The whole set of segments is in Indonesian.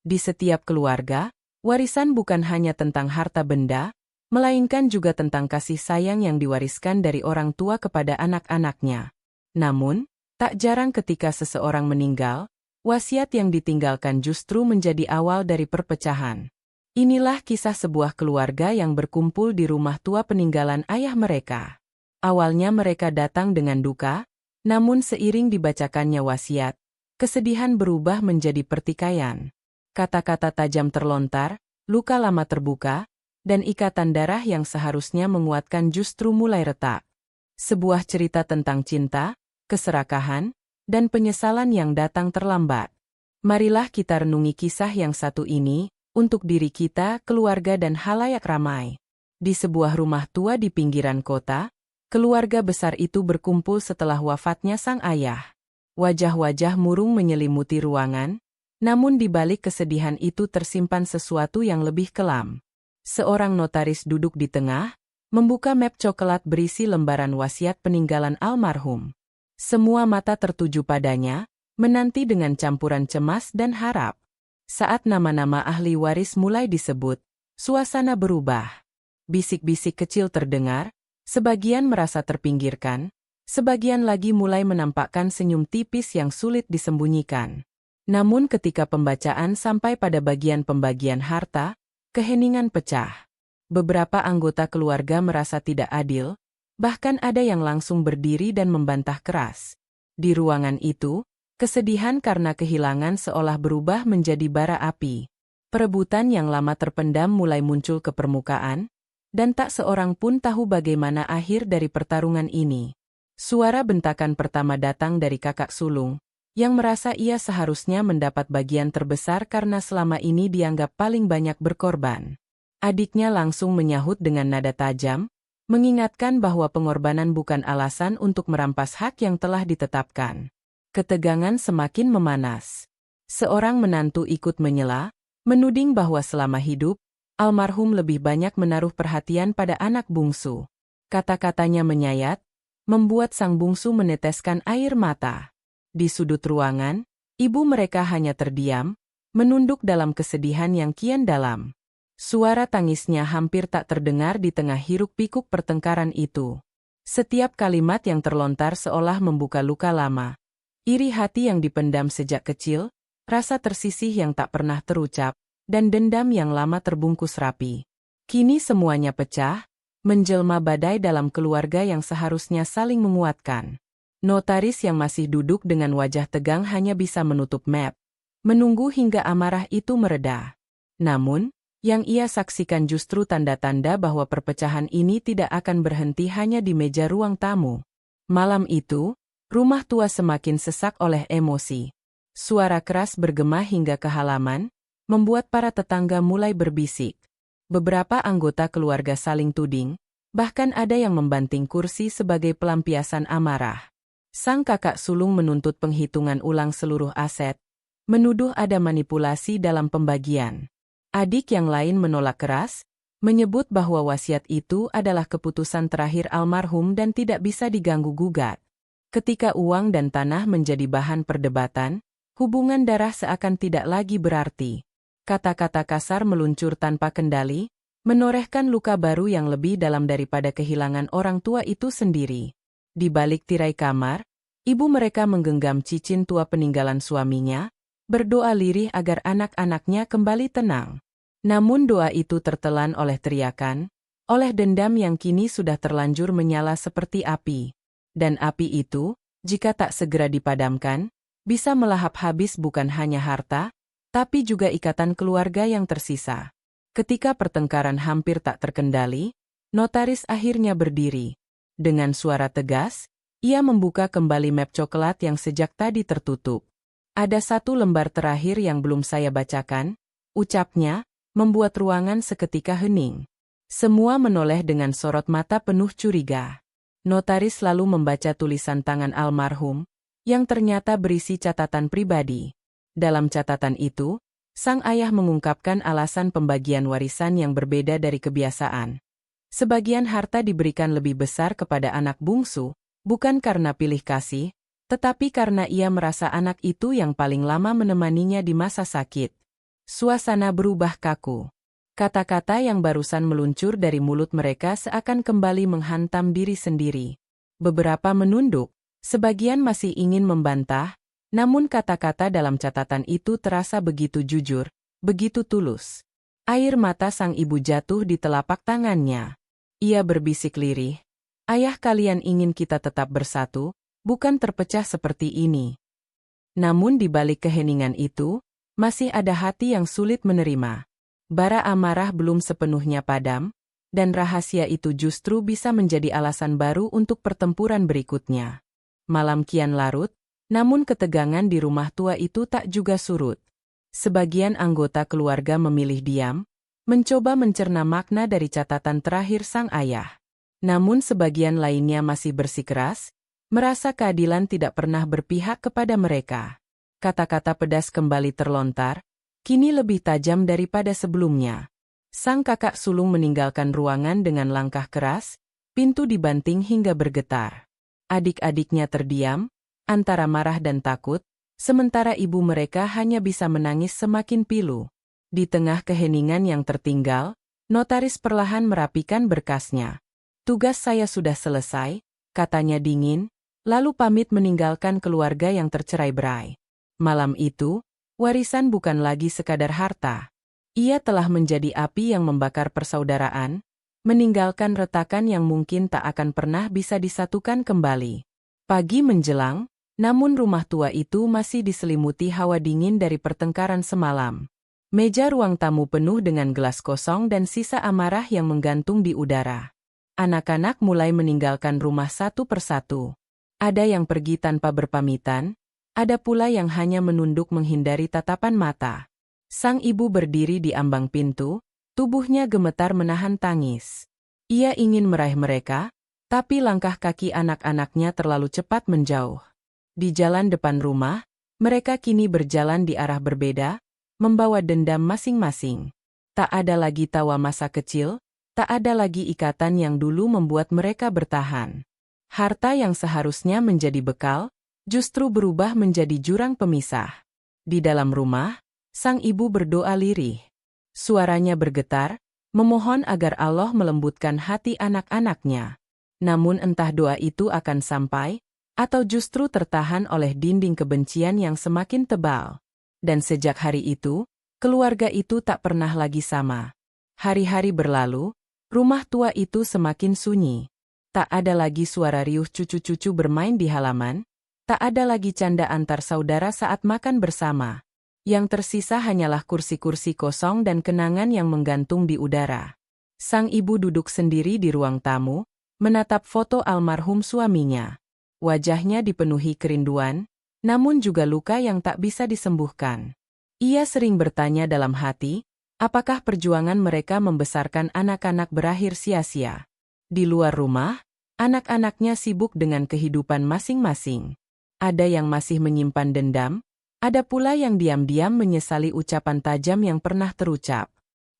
Di setiap keluarga, warisan bukan hanya tentang harta benda, melainkan juga tentang kasih sayang yang diwariskan dari orang tua kepada anak-anaknya. Namun, tak jarang ketika seseorang meninggal, wasiat yang ditinggalkan justru menjadi awal dari perpecahan. Inilah kisah sebuah keluarga yang berkumpul di rumah tua peninggalan ayah mereka. Awalnya mereka datang dengan duka, namun seiring dibacakannya wasiat, kesedihan berubah menjadi pertikaian. Kata-kata tajam terlontar, luka lama terbuka, dan ikatan darah yang seharusnya menguatkan justru mulai retak. Sebuah cerita tentang cinta, keserakahan, dan penyesalan yang datang terlambat. Marilah kita renungi kisah yang satu ini, untuk diri kita, keluarga dan halayak ramai. Di sebuah rumah tua di pinggiran kota, keluarga besar itu berkumpul setelah wafatnya sang ayah. Wajah-wajah murung menyelimuti ruangan, namun di balik kesedihan itu tersimpan sesuatu yang lebih kelam. Seorang notaris duduk di tengah, membuka map coklat berisi lembaran wasiat peninggalan almarhum. Semua mata tertuju padanya, menanti dengan campuran cemas dan harap. Saat nama-nama ahli waris mulai disebut, suasana berubah. Bisik-bisik kecil terdengar, sebagian merasa terpinggirkan, sebagian lagi mulai menampakkan senyum tipis yang sulit disembunyikan. Namun ketika pembacaan sampai pada bagian pembagian harta, keheningan pecah. Beberapa anggota keluarga merasa tidak adil, bahkan ada yang langsung berdiri dan membantah keras. Di ruangan itu, kesedihan karena kehilangan seolah berubah menjadi bara api. Perebutan yang lama terpendam mulai muncul ke permukaan, dan tak seorang pun tahu bagaimana akhir dari pertarungan ini. Suara bentakan pertama datang dari kakak sulung, yang merasa ia seharusnya mendapat bagian terbesar karena selama ini dianggap paling banyak berkorban. Adiknya langsung menyahut dengan nada tajam, mengingatkan bahwa pengorbanan bukan alasan untuk merampas hak yang telah ditetapkan. Ketegangan semakin memanas. Seorang menantu ikut menyela, menuding bahwa selama hidup, almarhum lebih banyak menaruh perhatian pada anak bungsu. Kata-katanya menyayat, membuat sang bungsu meneteskan air mata. Di sudut ruangan, ibu mereka hanya terdiam, menunduk dalam kesedihan yang kian dalam. Suara tangisnya hampir tak terdengar di tengah hiruk-pikuk pertengkaran itu. Setiap kalimat yang terlontar seolah membuka luka lama. Iri hati yang dipendam sejak kecil, rasa tersisih yang tak pernah terucap, dan dendam yang lama terbungkus rapi. Kini semuanya pecah, menjelma badai dalam keluarga yang seharusnya saling menguatkan. Notaris yang masih duduk dengan wajah tegang hanya bisa menutup map, menunggu hingga amarah itu mereda. Namun, yang ia saksikan justru tanda-tanda bahwa perpecahan ini tidak akan berhenti hanya di meja ruang tamu. Malam itu, rumah tua semakin sesak oleh emosi. Suara keras bergema hingga ke halaman, membuat para tetangga mulai berbisik. Beberapa anggota keluarga saling tuding, bahkan ada yang membanting kursi sebagai pelampiasan amarah. Sang kakak sulung menuntut penghitungan ulang seluruh aset, menuduh ada manipulasi dalam pembagian. Adik yang lain menolak keras, menyebut bahwa wasiat itu adalah keputusan terakhir almarhum dan tidak bisa diganggu-gugat. Ketika uang dan tanah menjadi bahan perdebatan, hubungan darah seakan tidak lagi berarti. Kata-kata kasar meluncur tanpa kendali, menorehkan luka baru yang lebih dalam daripada kehilangan orang tua itu sendiri. Di balik tirai kamar, ibu mereka menggenggam cincin tua peninggalan suaminya, berdoa lirih agar anak-anaknya kembali tenang. Namun doa itu tertelan oleh teriakan, oleh dendam yang kini sudah terlanjur menyala seperti api. Dan api itu, jika tak segera dipadamkan, bisa melahap habis bukan hanya harta, tapi juga ikatan keluarga yang tersisa. Ketika pertengkaran hampir tak terkendali, notaris akhirnya berdiri. Dengan suara tegas, ia membuka kembali map coklat yang sejak tadi tertutup. Ada satu lembar terakhir yang belum saya bacakan, ucapnya, membuat ruangan seketika hening. Semua menoleh dengan sorot mata penuh curiga. Notaris lalu membaca tulisan tangan almarhum, yang ternyata berisi catatan pribadi. Dalam catatan itu, sang ayah mengungkapkan alasan pembagian warisan yang berbeda dari kebiasaan. Sebagian harta diberikan lebih besar kepada anak bungsu, bukan karena pilih kasih, tetapi karena ia merasa anak itu yang paling lama menemaninya di masa sakit. Suasana berubah kaku. Kata-kata yang barusan meluncur dari mulut mereka seakan kembali menghantam diri sendiri. Beberapa menunduk, sebagian masih ingin membantah, namun kata-kata dalam catatan itu terasa begitu jujur, begitu tulus. Air mata sang ibu jatuh di telapak tangannya. Ia berbisik lirih, "Ayah, kalian ingin kita tetap bersatu, bukan terpecah seperti ini." Namun di balik keheningan itu, masih ada hati yang sulit menerima. Bara amarah belum sepenuhnya padam, dan rahasia itu justru bisa menjadi alasan baru untuk pertempuran berikutnya. Malam kian larut, namun ketegangan di rumah tua itu tak juga surut. Sebagian anggota keluarga memilih diam, mencoba mencerna makna dari catatan terakhir sang ayah. Namun sebagian lainnya masih bersikeras, merasa keadilan tidak pernah berpihak kepada mereka. Kata-kata pedas kembali terlontar, kini lebih tajam daripada sebelumnya. Sang kakak sulung meninggalkan ruangan dengan langkah keras, pintu dibanting hingga bergetar. Adik-adiknya terdiam, antara marah dan takut, sementara ibu mereka hanya bisa menangis semakin pilu. Di tengah keheningan yang tertinggal, notaris perlahan merapikan berkasnya. "Tugas saya sudah selesai," katanya dingin, lalu pamit meninggalkan keluarga yang tercerai-berai. Malam itu, warisan bukan lagi sekadar harta. Ia telah menjadi api yang membakar persaudaraan, meninggalkan retakan yang mungkin tak akan pernah bisa disatukan kembali. Pagi menjelang, namun rumah tua itu masih diselimuti hawa dingin dari pertengkaran semalam. Meja ruang tamu penuh dengan gelas kosong dan sisa amarah yang menggantung di udara. Anak-anak mulai meninggalkan rumah satu persatu. Ada yang pergi tanpa berpamitan, ada pula yang hanya menunduk menghindari tatapan mata. Sang ibu berdiri di ambang pintu, tubuhnya gemetar menahan tangis. Ia ingin meraih mereka, tapi langkah kaki anak-anaknya terlalu cepat menjauh. Di jalan depan rumah, mereka kini berjalan di arah berbeda, membawa dendam masing-masing. Tak ada lagi tawa masa kecil, tak ada lagi ikatan yang dulu membuat mereka bertahan. Harta yang seharusnya menjadi bekal, justru berubah menjadi jurang pemisah. Di dalam rumah, sang ibu berdoa lirih. Suaranya bergetar, memohon agar Allah melembutkan hati anak-anaknya. Namun entah doa itu akan sampai, atau justru tertahan oleh dinding kebencian yang semakin tebal. Dan sejak hari itu, keluarga itu tak pernah lagi sama. Hari-hari berlalu, rumah tua itu semakin sunyi. Tak ada lagi suara riuh cucu-cucu bermain di halaman, tak ada lagi canda antar saudara saat makan bersama. Yang tersisa hanyalah kursi-kursi kosong dan kenangan yang menggantung di udara. Sang ibu duduk sendiri di ruang tamu, menatap foto almarhum suaminya. Wajahnya dipenuhi kerinduan, namun juga luka yang tak bisa disembuhkan. Ia sering bertanya dalam hati, apakah perjuangan mereka membesarkan anak-anak berakhir sia-sia? Di luar rumah, anak-anaknya sibuk dengan kehidupan masing-masing. Ada yang masih menyimpan dendam, ada pula yang diam-diam menyesali ucapan tajam yang pernah terucap.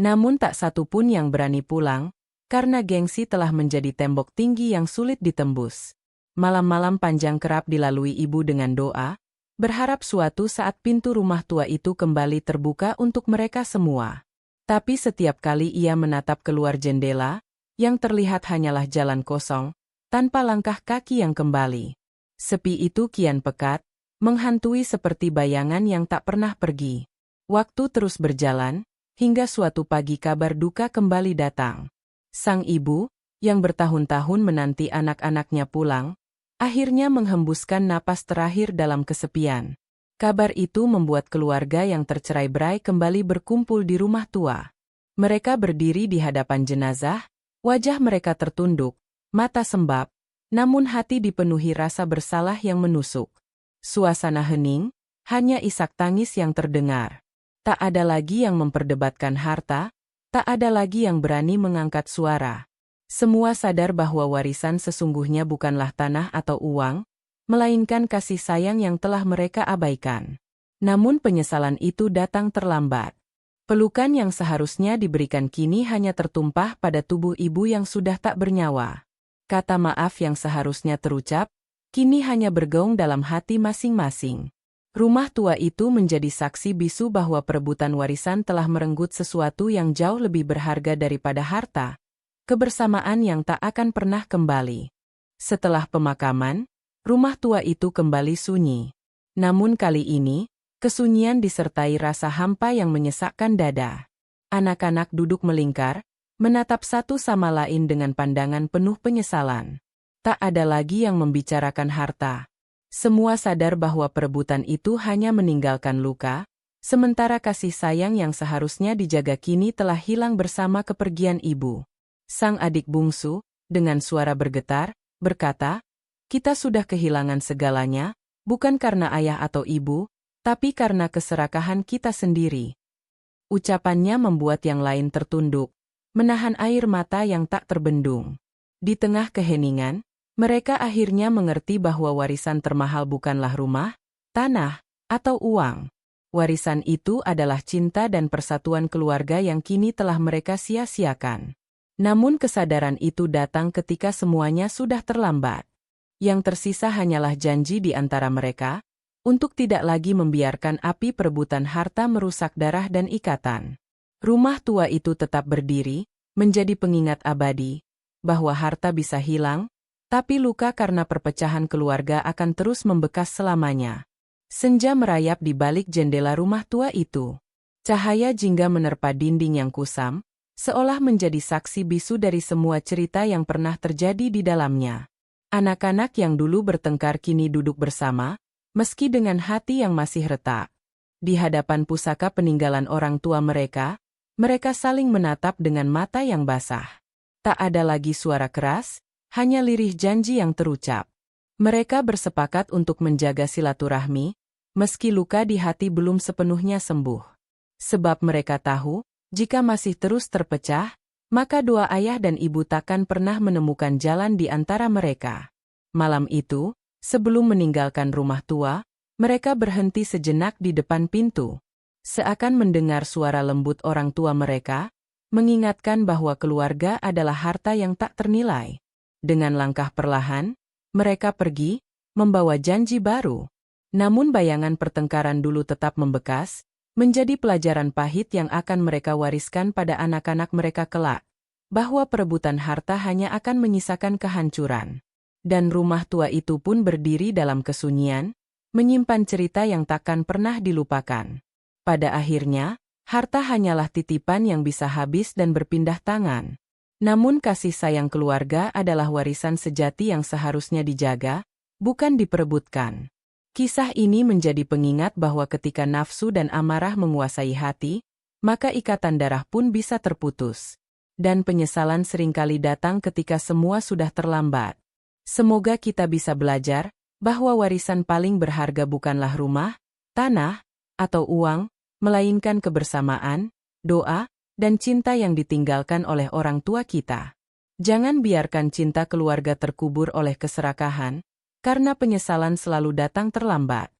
Namun tak satu pun yang berani pulang, karena gengsi telah menjadi tembok tinggi yang sulit ditembus. Malam-malam panjang kerap dilalui ibu dengan doa, berharap suatu saat pintu rumah tua itu kembali terbuka untuk mereka semua. Tapi setiap kali ia menatap keluar jendela, yang terlihat hanyalah jalan kosong, tanpa langkah kaki yang kembali. Sepi itu kian pekat, menghantui seperti bayangan yang tak pernah pergi. Waktu terus berjalan, hingga suatu pagi kabar duka kembali datang. Sang ibu, yang bertahun-tahun menanti anak-anaknya pulang, akhirnya menghembuskan napas terakhir dalam kesepian. Kabar itu membuat keluarga yang tercerai-berai kembali berkumpul di rumah tua. Mereka berdiri di hadapan jenazah, wajah mereka tertunduk, mata sembab, namun hati dipenuhi rasa bersalah yang menusuk. Suasana hening, hanya isak tangis yang terdengar. Tak ada lagi yang memperdebatkan harta, tak ada lagi yang berani mengangkat suara. Semua sadar bahwa warisan sesungguhnya bukanlah tanah atau uang, melainkan kasih sayang yang telah mereka abaikan. Namun penyesalan itu datang terlambat. Pelukan yang seharusnya diberikan kini hanya tertumpah pada tubuh ibu yang sudah tak bernyawa. Kata maaf yang seharusnya terucap, kini hanya bergaung dalam hati masing-masing. Rumah tua itu menjadi saksi bisu bahwa perebutan warisan telah merenggut sesuatu yang jauh lebih berharga daripada harta, kebersamaan yang tak akan pernah kembali. Setelah pemakaman, rumah tua itu kembali sunyi. Namun kali ini, kesunyian disertai rasa hampa yang menyesakkan dada. Anak-anak duduk melingkar, menatap satu sama lain dengan pandangan penuh penyesalan. Tak ada lagi yang membicarakan harta. Semua sadar bahwa perebutan itu hanya meninggalkan luka, sementara kasih sayang yang seharusnya dijaga kini telah hilang bersama kepergian ibu. Sang adik bungsu, dengan suara bergetar, berkata, "Kita sudah kehilangan segalanya, bukan karena ayah atau ibu, tapi karena keserakahan kita sendiri." Ucapannya membuat yang lain tertunduk, menahan air mata yang tak terbendung. Di tengah keheningan, mereka akhirnya mengerti bahwa warisan termahal bukanlah rumah, tanah, atau uang. Warisan itu adalah cinta dan persatuan keluarga yang kini telah mereka sia-siakan. Namun kesadaran itu datang ketika semuanya sudah terlambat. Yang tersisa hanyalah janji di antara mereka, untuk tidak lagi membiarkan api perebutan harta merusak darah dan ikatan. Rumah tua itu tetap berdiri, menjadi pengingat abadi, bahwa harta bisa hilang, tapi luka karena perpecahan keluarga akan terus membekas selamanya. Senja merayap di balik jendela rumah tua itu. Cahaya jingga menerpa dinding yang kusam, seolah menjadi saksi bisu dari semua cerita yang pernah terjadi di dalamnya. Anak-anak yang dulu bertengkar kini duduk bersama, meski dengan hati yang masih retak. Di hadapan pusaka peninggalan orang tua mereka, mereka saling menatap dengan mata yang basah. Tak ada lagi suara keras, hanya lirih janji yang terucap. Mereka bersepakat untuk menjaga silaturahmi, meski luka di hati belum sepenuhnya sembuh. Sebab mereka tahu, jika masih terus terpecah, maka dua ayah dan ibu takkan pernah menemukan jalan di antara mereka. Malam itu, sebelum meninggalkan rumah tua, mereka berhenti sejenak di depan pintu. Seakan mendengar suara lembut orang tua mereka, mengingatkan bahwa keluarga adalah harta yang tak ternilai. Dengan langkah perlahan, mereka pergi, membawa janji baru. Namun bayangan pertengkaran dulu tetap membekas, menjadi pelajaran pahit yang akan mereka wariskan pada anak-anak mereka kelak, bahwa perebutan harta hanya akan menyisakan kehancuran. Dan rumah tua itu pun berdiri dalam kesunyian, menyimpan cerita yang takkan pernah dilupakan. Pada akhirnya, harta hanyalah titipan yang bisa habis dan berpindah tangan. Namun kasih sayang keluarga adalah warisan sejati yang seharusnya dijaga, bukan diperebutkan. Kisah ini menjadi pengingat bahwa ketika nafsu dan amarah menguasai hati, maka ikatan darah pun bisa terputus. Dan penyesalan seringkali datang ketika semua sudah terlambat. Semoga kita bisa belajar bahwa warisan paling berharga bukanlah rumah, tanah, atau uang, melainkan kebersamaan, doa, dan cinta yang ditinggalkan oleh orang tua kita. Jangan biarkan cinta keluarga terkubur oleh keserakahan, karena penyesalan selalu datang terlambat.